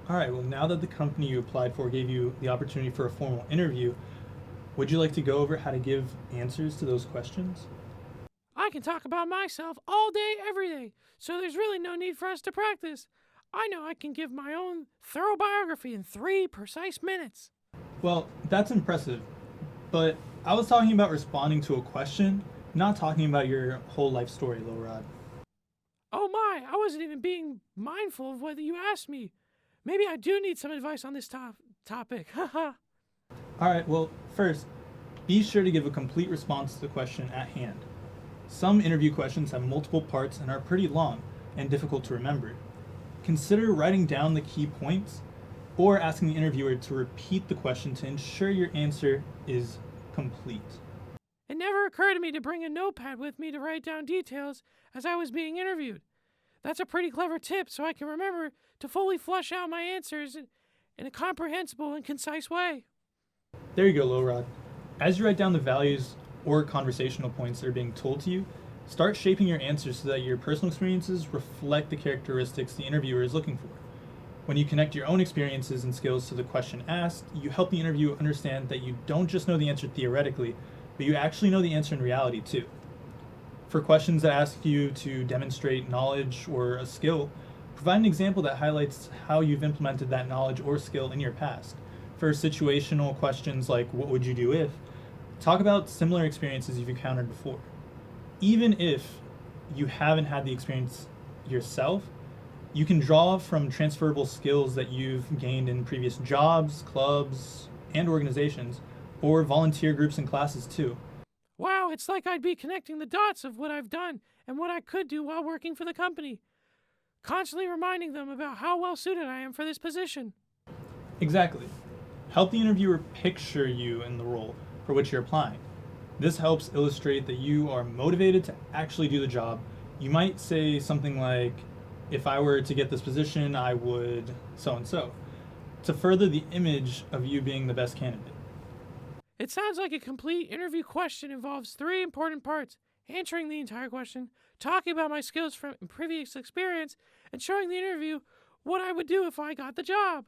All right, well, now that the company you applied for gave you the opportunity for a formal interview, would you like to go over how to give answers to those questions? I can talk about myself all day, every day, so there's really no need for us to practice. I know I can give my own thorough biography in 3 precise minutes. Well, that's impressive, but I was talking about responding to a question, not talking about your whole life story, Lorad. Oh my, I wasn't even being mindful of whether you asked me. Maybe I do need some advice on this topic. Haha. All right, well, first, be sure to give a complete response to the question at hand. Some interview questions have multiple parts and are pretty long and difficult to remember. Consider writing down the key points or asking the interviewer to repeat the question to ensure your answer is complete. It never occurred to me to bring a notepad with me to write down details as I was being interviewed. That's a pretty clever tip so I can remember to fully flush out my answers in a comprehensible and concise way. There you go, Lowrod. As you write down the values or conversational points that are being told to you, start shaping your answers so that your personal experiences reflect the characteristics the interviewer is looking for. When you connect your own experiences and skills to the question asked, you help the interviewer understand that you don't just know the answer theoretically, but you actually know the answer in reality too. For questions that ask you to demonstrate knowledge or a skill, provide an example that highlights how you've implemented that knowledge or skill in your past. For situational questions like what would you do if, talk about similar experiences you've encountered before. Even if you haven't had the experience yourself, you can draw from transferable skills that you've gained in previous jobs, clubs, and organizations, or volunteer groups and classes too. Wow, it's like I'd be connecting the dots of what I've done and what I could do while working for the company, constantly reminding them about how well suited I am for this position. Exactly. Help the interviewer picture you in the role for which you're applying. This helps illustrate that you are motivated to actually do the job. You might say something like, if I were to get this position, I would so and so, to further the image of you being the best candidate. It sounds like a complete interview question involves 3 important parts: answering the entire question, talking about my skills from previous experience, and showing the interview what I would do if I got the job.